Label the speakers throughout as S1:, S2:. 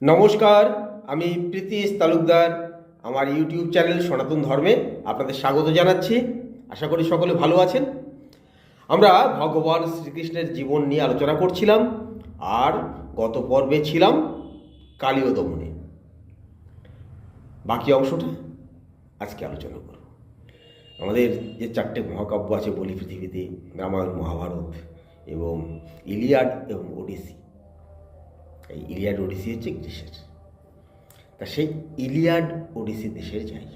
S1: নমস্কার, আমি প্রীতিশ তালুকদার। আমার ইউটিউব চ্যানেল সনাতন ধর্মে আপনাদের স্বাগত জানাচ্ছি। আশা করি সকলে ভালো আছেন। আমরা ভগবান শ্রীকৃষ্ণের জীবন নিয়ে আলোচনা করছিলাম, আর গত পর্বে ছিলাম কালীয় দমনে। বাকি অংশটা আজকে আলোচনা করব। আমাদের যে চারটে মহাকাব্য আছে বলি পৃথিবীতে, রামায়ণ, মহাভারত এবং ইলিয়াড এবং ওডিসি। এই ইলিয়াড ওডিসি হচ্ছে গ্রীসের। তা সেই ইলিয়াড ওডিসি দেশে যাই।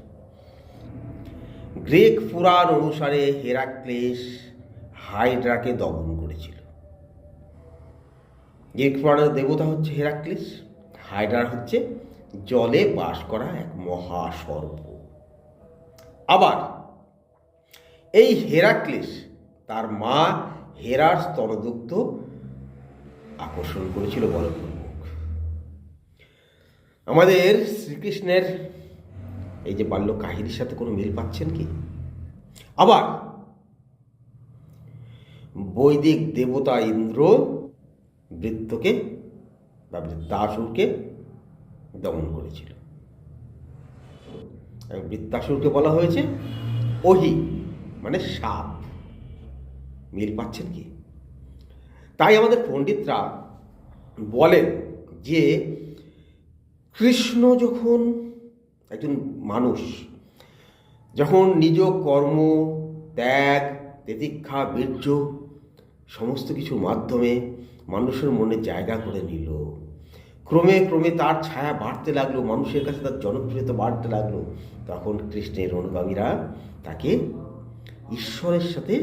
S1: গ্রিক পুরাণ অনুসারে হেরাক্লেস হাইড্রাকে দমন করেছিল। গ্রিক পুরাণের দেবতা হচ্ছে হেরাক্লেস, হাইড্রা হচ্ছে জলে বাস করা এক মহাসর্প। আবার এই হেরাক্লেস তার মা হেরার স্তনদুগ্ধ আকর্ষণ করেছিল বলপূর্বক। আমাদের শ্রীকৃষ্ণের এই যে বাল্য কাহিনীর সাথে কোনো মিল পাচ্ছেন কি? আবার বৈদিক দেবতা ইন্দ্র বৃত্তকে বা বৃত্তাসুরকে দমন করেছিল। বৃত্তাসুরকে বলা হয়েছে ওহি, মানে সাপ। মিল পাচ্ছেন কি? তাই আমাদের পণ্ডিতরা বলেন যে কৃষ্ণ যখন একজন মানুষ যখন নিজ কর্ম, ত্যাগ, তিতিক্ষা, বীর্য সমস্ত কিছুর মাধ্যমে মানুষের মনে জায়গা করে নিল, ক্রমে ক্রমে তার ছায়া বাড়তে লাগলো, মানুষের কাছে তার জনপ্রিয়তা বাড়তে লাগলো, তখন কৃষ্ণের অনুগামীরা তাকে ঈশ্বরের সাথে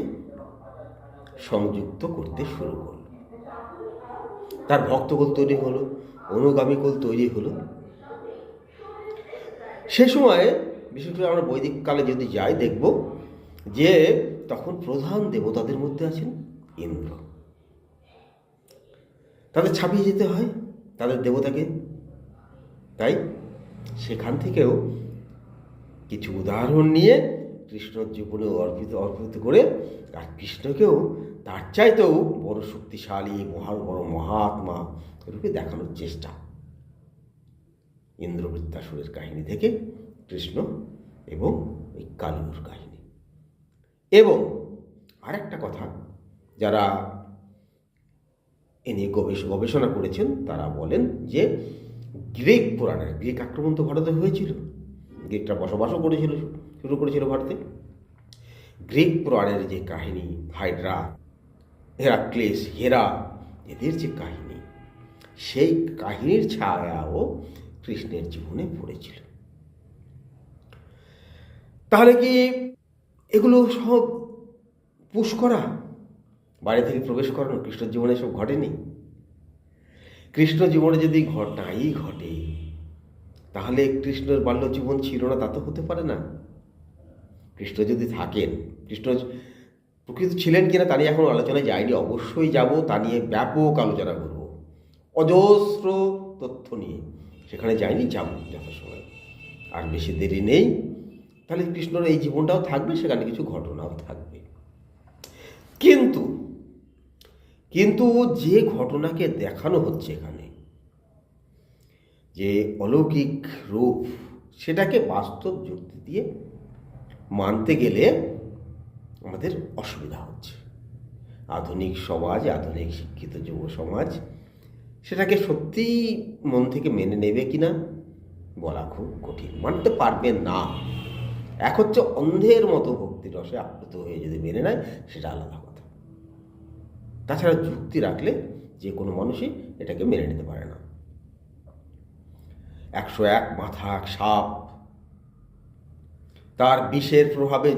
S1: সংযুক্ত করতে শুরু করল। তার ভক্তকুল তৈরি হলো, অনুগামীকুল তৈরি হলো। সে সময় বিশেষ করে আমরা বৈদিক কালে যদি যাই, দেখব যে তখন প্রধান দেবতাদের মধ্যে আছেন ইন্দ্র। তাদের ছাপিয়ে যেতে হয় তাদের দেবতাকে। তাই সেখান থেকেও কিছু উদাহরণ নিয়ে কৃষ্ণর জীবনে অর্পিত করে আর কৃষ্ণকেও তার চাইতেও বড় শক্তিশালী, বড় মহাত্মা রূপে দেখানোর চেষ্টা। ইন্দ্রবৃত্তাসুরের কাহিনী থেকে কৃষ্ণ এবং এই কালীর কাহিনী। এবং আরেকটা কথা, যারা এ নিয়ে গবেষণা করেছেন তারা বলেন যে গ্রিক পুরাণের, গ্রিক আক্রমণ তো ভারতে হয়েছিল, গ্রিকরা বসবাসও শুরু করেছিল ভারতে। গ্রিক পুরাণের যে কাহিনী, হাইড্রা, হেরাক্লেস, হেরা, এদের যে কাহিনী, সেই কাহিনীর ছায়াও কৃষ্ণের জীবনে পড়েছিল। তাহলে কি এগুলো সব পুশ করা, বাইরে থেকে প্রবেশ করানো? কৃষ্ণের জীবনে সব ঘটেনি। কৃষ্ণ জীবনে যদি নাই ঘটে, তাহলে কৃষ্ণের বাল্য জীবন ছিল না তা তো হতে পারে না। কৃষ্ণ যদি থাকেন, কৃষ্ণ প্রকৃত ছিলেন কিনা তা নিয়ে এখন আলোচনায় যায়নি, অবশ্যই যাব, তা নিয়ে ব্যাপক আলোচনা করব, অজস্র তথ্য নিয়ে সেখানে যায়নি, যাব যথাসময়। আর বেশি দেরি নেই, তাহলে কৃষ্ণর এই জীবনটাও থাকবে, সেখানে কিছু ঘটনাও থাকবে। কিন্তু যে ঘটনাকে দেখানো হচ্ছে এখানে, যে অলৌকিক রূপ, সেটাকে বাস্তব যুক্তি দিয়ে মানতে গেলে আমাদের অসুবিধা হচ্ছে। আধুনিক সমাজ, আধুনিক শিক্ষিত যুব সমাজ সেটাকে সত্যি মন থেকে মেনে নেবে কিনা বলা খুব কঠিন, মানতে পারবে না। এক হচ্ছে অন্ধের মতো ভক্তির রসে আপ্লুত হয়ে যদি মেনে নেয়, সেটা আলাদা কথা। তাছাড়া যুক্তি রাখলে যে কোনো মানুষই এটাকে মেনে নিতে পারে না। 101 মাথা এক সাপ, তার বিষের প্রভাবে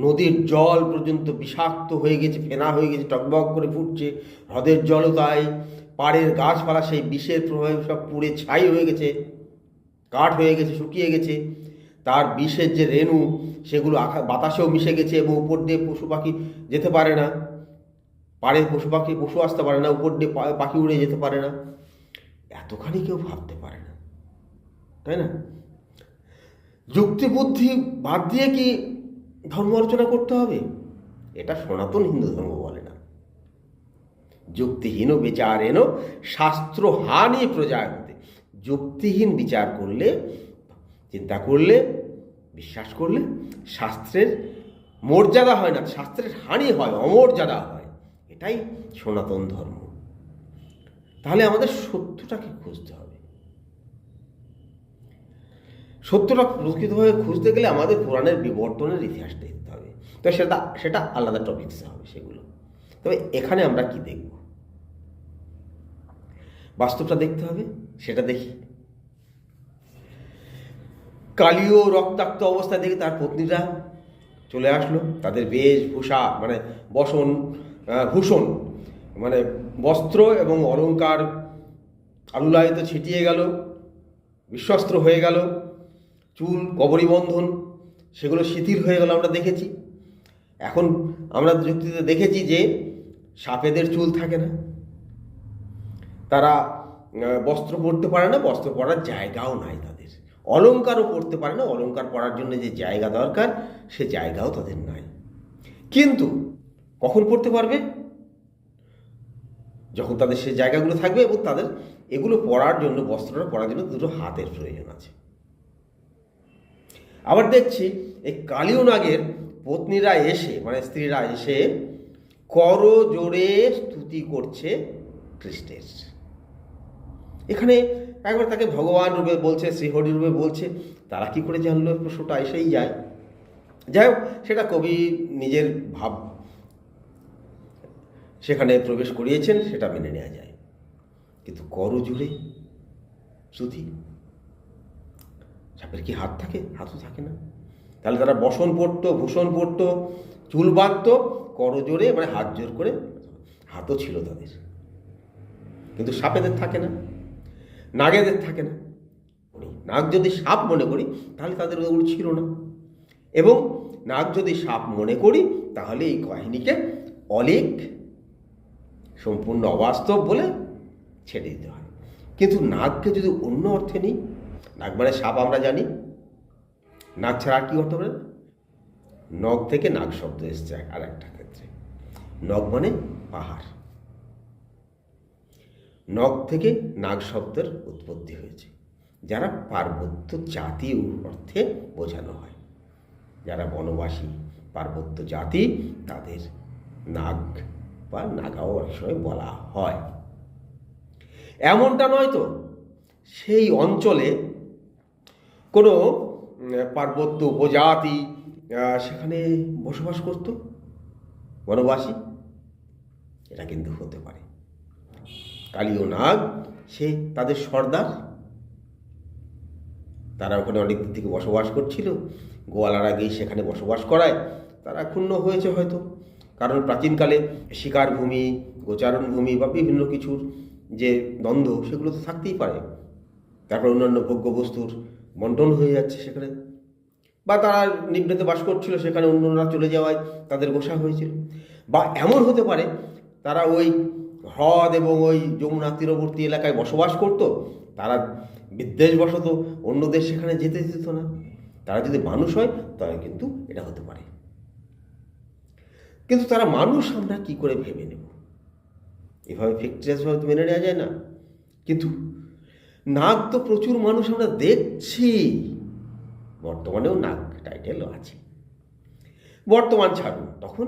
S1: নদীর জল পর্যন্ত বিষাক্ত হয়ে গেছে, ফেনা হয়ে গেছে, টকবক করে ফুটছে। হ্রদের জলও তাই। পাড়ের গাছপালা সেই বিষের প্রভাবে সব পুড়ে ছাই হয়ে গেছে, কাঠ হয়ে গেছে, শুকিয়ে গেছে। তার বিষের যে রেণু, সেগুলো বাতাসেও মিশে গেছে এবং উপর দিয়ে পশু পাখি যেতে পারে না। পাড়ে পশু আসতে পারে না, উপর দিয়ে পাখি উড়ে যেতে পারে না। এতখানি কেউ ভাবতে পারে না, তাই না? যুক্তি বুদ্ধি বাদ দিয়ে কি ধর্ম আলোচনা করতে হবে? এটা সনাতন হিন্দু ধর্ম বলে না। যুক্তিহীন বিচারেণ শাস্ত্র হানি প্রজায়তে। যুক্তিহীন বিচার করলে, চিন্তা করলে, বিশ্বাস করলে শাস্ত্রের মর্যাদা হয় না, শাস্ত্রের হানি হয়, অমর্যাদা হয়। এটাই সনাতন ধর্ম। তাহলে আমাদের সত্যটাকে খুঁজতে হবে। সত্যটা প্রকৃতভাবে খুঁজতে গেলে আমাদের পুরাণের বিবর্তনের ইতিহাসটা দেখতে হবে। তো সেটা আলাদা টপিকসে হবে সেগুলো। তবে এখানে আমরা কি দেখব, বাস্তবটা দেখতে হবে, সেটা দেখি। কালীয় রক্তাক্ত অবস্থা দেখে তার পত্নীরা চলে আসলো, তাদের বেশভূষা মানে ভূষণ মানে বস্ত্র এবং অলঙ্কার আলুলায়িত ছিটিয়ে গেল, বিশ্বস্ত্র হয়ে গেল, চুল কবরী বন্ধন সেগুলো শিথিল হয়ে গেল, আমরা দেখেছি। এখন আমরা যুক্তিতে দেখেছি যে সাপেদের চুল থাকে না, তারা বস্ত্র পরতে পারে না, বস্ত্র পরার জায়গাও নাই তাদের, অলঙ্কারও পরতে পারে না, অলঙ্কার পরার জন্য যে জায়গা দরকার সে জায়গাও তাদের নাই। কিন্তু কখন পরতে পারবে? যখন তাদের সে জায়গাগুলো থাকবে এবং তাদের এগুলো পরার জন্য, বস্ত্রটা পরার জন্য দুটো হাতের প্রয়োজন আছে। আবার দেখছি এই কালীয় নাগের পত্নীরা এসে মানে স্ত্রীরা এসে কর জোরে স্তুতি করছে কৃষ্ণের। এখানে একবার তাকে ভগবান রূপে বলছে, শ্রীহরি রূপে বলছে, তারা কি করে জানলো? প্রশ্নটা এসেই যায়। যাই হোক, সেটা কবি নিজের ভাব সেখানে প্রবেশ করিয়েছেন, সেটা মেনে নেওয়া যায়। কিন্তু কর জোরে শ্রুতি, সাপের কি হাত থাকে? হাতও থাকে না। তাহলে তারা বসন পড়তো, ভূষণ পড়তো, চুল বাঁধতো, কর জোরে মানে হাত জোর করে, হাতও ছিল তাদের। কিন্তু সাপেদের থাকে না, নাগেদের থাকে না। নাগ যদি সাপ মনে করি তাহলে তাদের ওগুলো ছিল না, এবং নাগ যদি সাপ মনে করি তাহলে এই কাহিনীকে অলীক, সম্পূর্ণ অবাস্তব বলে ছেড়ে দিতে হয়। কিন্তু নাগকে যদি অন্য অর্থে নিই, নাগ মানে সাপ আমরা জানি, নাগ ছাড়া আর কি অর্থ হবে? নগ থেকে নাগ শব্দ এসছে আর একটা ক্ষেত্রে। নগ মানে পাহাড়, নগ থেকে নাগ শব্দের উৎপত্তি হয়েছে, যারা পার্বত্য জাতি অর্থে বোঝানো হয়। যারা বনবাসী পার্বত্য জাতি তাদের নাগ বা নাগাও অনেক সময় বলা হয়। এমনটা নয় তো সেই অঞ্চলে কোনো পার্বত্য উপজাতি সেখানে বসবাস করত, বনবাসী, এটা কিন্তু হতে পারে। কালীয় নাগ সে তাদের সর্দার, তারা ওখানে অনেক দিন থেকে বসবাস করছিল, গোয়ালারা গিয়ে সেখানে বসবাস করায় তারা ক্ষুণ্ণ হয়েছে হয়তো, কারণ প্রাচীনকালে শিকার ভূমি, গোচারণ ভূমি বা বিভিন্ন কিছুর যে দ্বন্দ্ব সেগুলো তো থাকতেই পারে। তারপর অন্যান্য ভোগ্য বস্তুর বন্টন হয়ে যাচ্ছে সেখানে, বা তারা নিভৃতে বাস করছিল, সেখানে অন্যরা চলে যাওয়ায় তাদের গোসা হয়েছিল। বা এমন হতে পারে তারা ওই হ্রদ এবং ওই যমুনা তীরবর্তী এলাকায় বসবাস করত, তারা বিদ্বেষবশত অন্য দেশ সেখানে যেতে দিত না। তারা যদি মানুষ হয় তাহলে কিন্তু এটা হতে পারে। কিন্তু তারা মানুষ আমরা কি করে ভেবে নেব? এভাবে ফিকটিয়াসভাবে তো মেনে নেওয়া যায় না। কিন্তু নাগ তো প্রচুর মানুষ আমরা দেখছি, বর্তমানেও নাগ টাইটেলও আছে। বর্তমান ছাড়ুন, তখন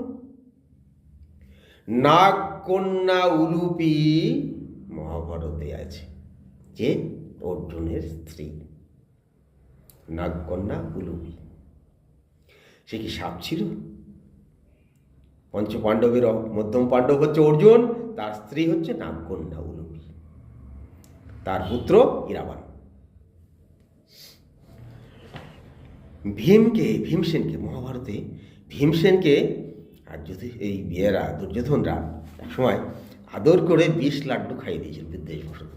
S1: নাগ কন্যা উলুপি মহাভারতে আছে, যে অর্জুনের স্ত্রী নাগকন্যা উলুপি। সে কি সাপ ছিল? পঞ্চপাণ্ডবের মধ্যম পাণ্ডব হচ্ছে অর্জুন, তার স্ত্রী হচ্ছে নাগকন্যা উলুপি, তার পুত্র ইরাবান। ভীমসেনকে মহাভারতে ভীমসেনকে আর যদি এই বিয়েরা দুর্যোধনরা একসময় আদর করে 20 লাড্ডু খাইয়ে দিয়েছিল বিদ্বেষবশত।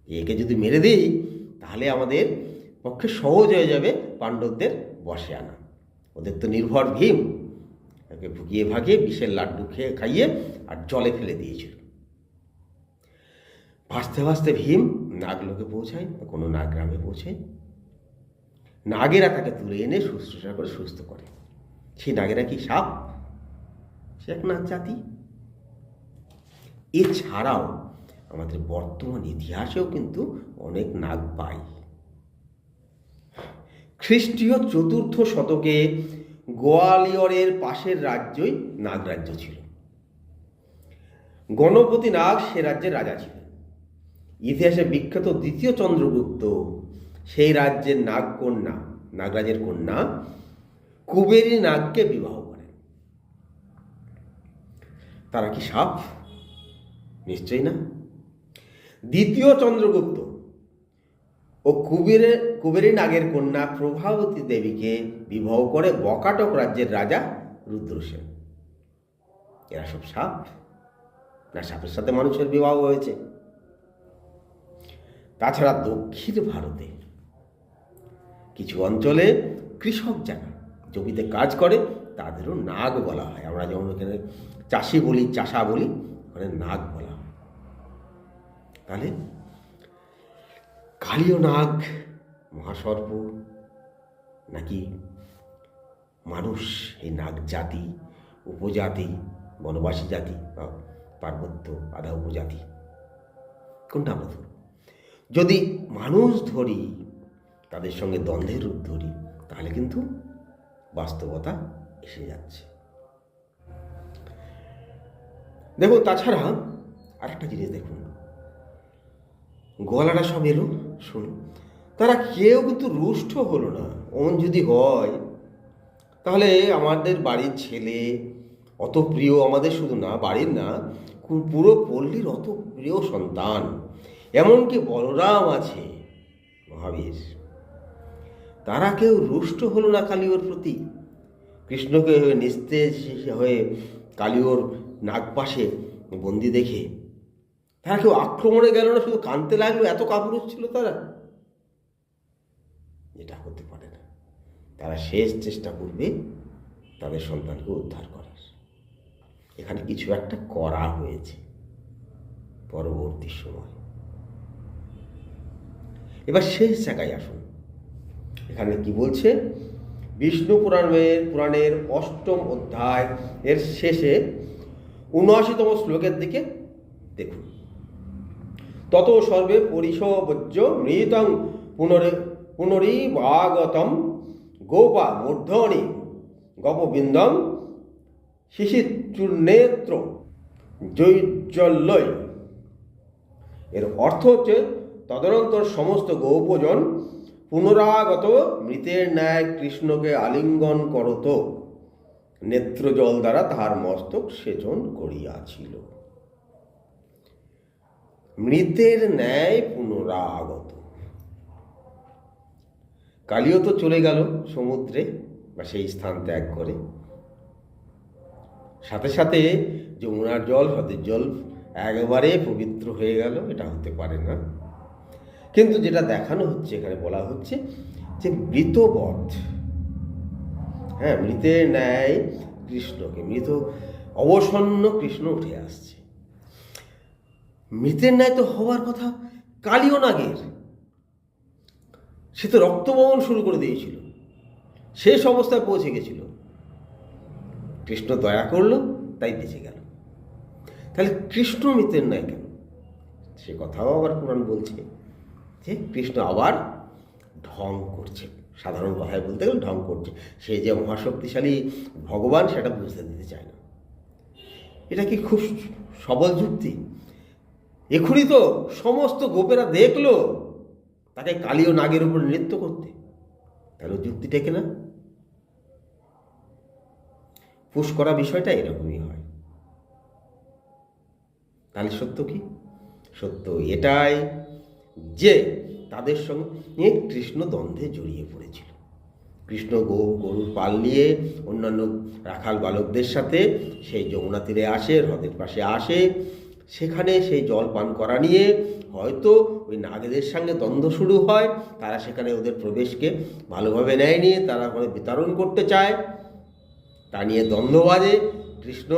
S1: একে যদি মেরে দিই তাহলে আমাদের পক্ষে সহজ হয়ে যাবে পাণ্ডবদের বশে আনা। ওদের তো নির্ভর ভীম, একে ভুগিয়ে ভাগিয়ে 20 লাড্ডু খাইয়ে আর জলে ফেলে দিয়েছিল। ভাসতে ভাসতে ভীম নাগলোকে পৌঁছায়, কোনো নাগ গ্রামে পৌঁছায়। নাগেরা তাকে তুলে এনে শুশ্রূষা করে সুস্থ করে। সেই নাগেরা কি সাপ? সে এক নাগ জাতি। এছাড়াও আমাদের বর্তমান ইতিহাসেও কিন্তু অনেক নাগ পাই। খ্রিস্টীয় 4র্থ শতকে গোয়ালিয়রের পাশের রাজ্যই নাগরাজ্য ছিল। গণপতি নাগ সে রাজ্যের রাজা ছিলেন। ইতিহাসে বিখ্যাত 2য় চন্দ্রগুপ্ত সেই রাজ্যের নাগরাজের কন্যা কুবেরী নাগকে বিবাহ করেন। তারা কি সাপ? নিশ্চয়ই না। 2য় চন্দ্রগুপ্ত ও কুবেরী নাগের কন্যা প্রভাবতী দেবীকে বিবাহ করে বকাটক রাজ্যের রাজা রুদ্রসেন। এরা সব সাপ? না সাপের সাথে মানুষের বিবাহ হয়েছে? তাছাড়া দক্ষিণ ভারতে কিছু অঞ্চলে কৃষক যারা জমিতে কাজ করে তাদেরও নাগ বলা হয়। আমরা যেমন এখানে চাষা বলি, ওখানে নাগ বলা হয়। তাহলে কালীয় নাগ মহাসর্প নাকি মানুষ? এই নাগ জাতি, উপজাতি, বনবাসী জাতি বা পার্বত্য আধা উপজাতি, কোনটা আমরা ধরি? যদি মানুষ ধরি, তাদের সঙ্গে দ্বন্দ্বের রূপ ধরি, তাহলে কিন্তু বাস্তবতা এসে যাচ্ছে। দেখুন, তাছাড়া আরেকটা জিনিস দেখুন, গলাটা সব এলো, শুনুন, তারা কেউ কিন্তু রুষ্ট হলো না। ওন যদি হয় তাহলে আমাদের বাড়ির ছেলে অত প্রিয়, আমাদের শুধু না বাড়ির না, পুরো পল্লীর অত প্রিয় সন্তান, এমনকি বলরাম আছে মহাবীর, তারা কেউ রুষ্ট হলো না কালীয়র প্রতি। কৃষ্ণকে নিস্তেজ হয়ে কালীয়র নাগপাশে বন্দি দেখে তারা কেউ আক্রমণে গেল না, শুধু কাঁদতে লাগলো। এত কাপুরুষ ছিল তারা? এটা হতে পারে না। তারা শেষ চেষ্টা করবে তাদের সন্তানকে উদ্ধার করার। এখানে কিছু একটা করা হয়েছে পরবর্তী সময়। এবার শেষ জায়গায় আসুন। এখানে কি বলছে? বিষ্ণু পুরাণের 8ম অধ্যায় এর শেষে 79তম শ্লোকের দিকে দেখুন। তত সর্বে পরিশোভজ্য মৃতং পুনরিবাগতম গোপা মূর্ধনি গপবিন্দম শিশিচূর্ণেত্র জৈজ্বল্যয়। এর অর্থ হচ্ছে, তদনন্তর সমস্ত গোপজন পুনরাগত মৃতের ন্যায় কৃষ্ণকে আলিঙ্গন করত, নেত্রজল দ্বারা তাহার মস্তক সেচন করিয়াছিল। মৃতের ন্যায় পুনরাগত। কালীও তো চলে গেল সমুদ্রে বা সেই স্থান ত্যাগ করে, সাথে সাথে যমুনার জল, হ্রদের জল একেবারে পবিত্র হয়ে গেল। এটা হতে পারে না। কিন্তু যেটা দেখানো হচ্ছে, এখানে বলা হচ্ছে যে মৃতবৎ, হ্যাঁ, মৃতের ন্যায় কৃষ্ণকে, মৃত অবসন্ন কৃষ্ণ উঠে আসছে। মৃতের ন্যায় তো হওয়ার কথা কালীয় নাগের। সে তো রক্তবহন শুরু করে দিয়েছিল, শেষ অবস্থায় পৌঁছে গেছিল। কৃষ্ণ দয়া করলো, তাই বেঁচে গেল। তাহলে কৃষ্ণ মৃতের ন্যায় কেন? সে কথাও আবার পুরাণ বলছে যে কৃষ্ণ আবার ঢং করছে। সাধারণ কথায় বলতে গেলে ঢং করছে। সে যে মহাশক্তিশালী ভগবান সেটা বুঝতে দিতে চায় না। এটা কি খুব সবল যুক্তি? এখনই তো সমস্ত গোপেরা দেখলো তাকে কালীয় নাগের উপর নৃত্য করতে, তাহলে যুক্তি টেকে না। পুশ করা বিষয়টা এরকমই হয়। তাহলে সত্য কি? সত্য এটাই যে তাদের সঙ্গে কৃষ্ণ দ্বন্দ্বে জড়িয়ে পড়েছিল। কৃষ্ণ গরুর পাল নিয়ে অন্যান্য রাখাল বালকদের সাথে সেই যমুনা তীরে আসে, হ্রদের পাশে আসে। সেখানে সেই জল পান করা নিয়ে হয়তো ওই নাগেদের সঙ্গে দ্বন্দ্ব শুরু হয়। তারা সেখানে ওদের প্রবেশকে ভালোভাবে নেয়নি, তারা ওখানে বিতরণ করতে চায়, তা নিয়ে দ্বন্দ্ব বাজে। কৃষ্ণ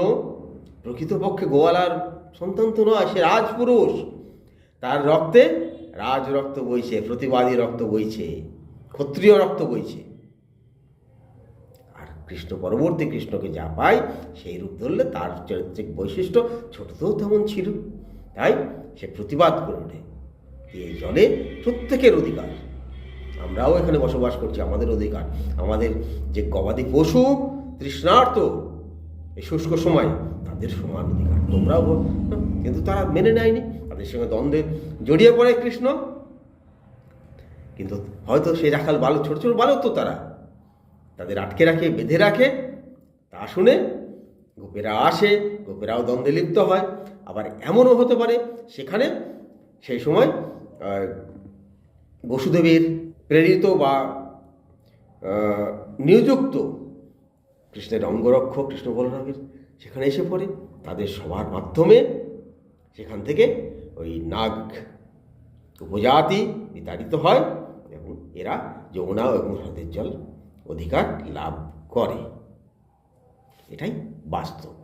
S1: প্রকৃতপক্ষে গোয়ালার সন্তান তো নয়, সে রাজপুরুষ। তার রক্তে রাজ রক্ত বইছে, প্রতিবাদী রক্ত বইছে, ক্ষত্রিয় রক্ত বইছে। আর কৃষ্ণ পরবর্তী কৃষ্ণকে যা পায় সেই রূপ ধরলে তার চরিত্রিক বৈশিষ্ট্য ছোটতেও তেমন ছিল। তাই সে প্রতিবাদ করে ওঠে এই জলে প্রত্যেকের অধিকার, আমরাও এখানে বসবাস করছি, আমাদের অধিকার, আমাদের যে গবাদি পশু তৃষ্ণার্ত এই শুষ্ক সময় তাদের সমান অধিকার, তোমরাও কিন্তু তারা মেনে নেয়নি, তাদের সঙ্গে দ্বন্দ্বে জড়িয়ে পড়ে কৃষ্ণ। কিন্তু হয়তো সেই রাখাল বালক, ছোট ছোট বালক তো তারা, তাদের আটকে রাখে, বেঁধে রাখে। তা শুনে গোপেরা আসে, গোপেরাও দ্বন্দ্বে লিপ্ত হয়। আবার এমনও হতে পারে সেখানে সেই সময় বসুদেবের প্রেরিত বা নিযুক্ত কৃষ্ণের অঙ্গরক্ষক কৃষ্ণ বলরামের সেখানে এসে পড়ে, তাদের সবার মাধ্যমে সেখান থেকে ওই নাগ উপজাতি বিতাড়িত হয় এবং এরা যমুনা এবং হ্রদের জল অধিকার লাভ করে। এটাই বাস্তব,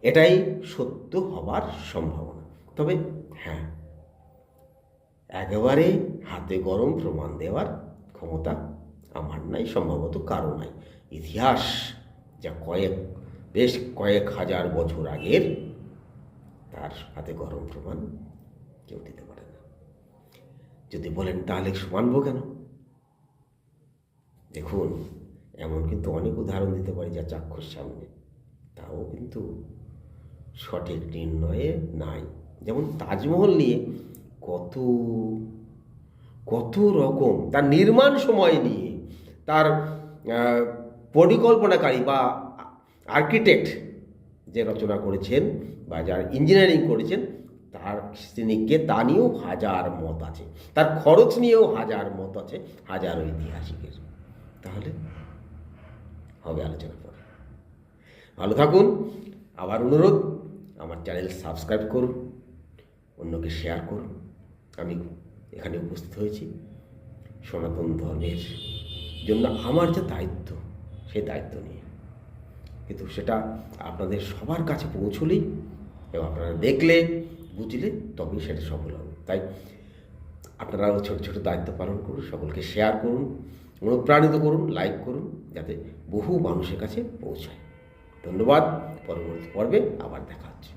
S1: এটাই সত্য হবার সম্ভাবনা। তবে হ্যাঁ, একেবারে হাতে গরম প্রমাণ দেওয়ার ক্ষমতা আমার নাই, সম্ভবত কারো নাই। ইতিহাস যা বেশ কয়েক হাজার বছর আগের, তার হাতে গরম প্রমাণ কেউ দিতে পারে না। যদি বলেন তাহলে মানব কেন? দেখুন, এমন কিন্তু অনেক উদাহরণ দিতে পারি যা চাক্ষুষ সামনে, তাও কিন্তু সঠিক নির্ণয়ে নাই। যেমন তাজমহল নিয়ে কত কত রকম, তার নির্মাণ সময় নিয়ে, তার পরিকল্পনাকারী বা আর্কিটেক্ট যে রচনা করেছেন বা যার ইঞ্জিনিয়ারিং করেছেন তার শ্রেণীকে, তা নিয়েও হাজার মত আছে, তার খরচ নিয়েও হাজার মত আছে, হাজার ঐতিহাসিকের। তাহলে হবে আলোচনা পরে। ভালো থাকুন। আবার অনুরোধ, আমার চ্যানেল সাবস্ক্রাইব করুন, অন্যকে শেয়ার করুন। আমি এখানে উপস্থিত হয়েছি সনাতন ধর্মের জন্য আমার যে দায়িত্ব, সেই দায়িত্ব নিয়ে, কিন্তু সেটা আপনাদের সবার কাছে পৌঁছলেই এবং আপনারা দেখলে বুঝলে তবেই সেটা সফল হবে। তাই আপনারাও ছোট ছোট দায়িত্ব পালন করুন, সকলকে শেয়ার করুন, অনুপ্রাণিত করুন, লাইক করুন, যাতে বহু মানুষের কাছে পৌঁছায়। ধন্যবাদ। পরবর্তী পর্বে আবার দেখা হচ্ছে।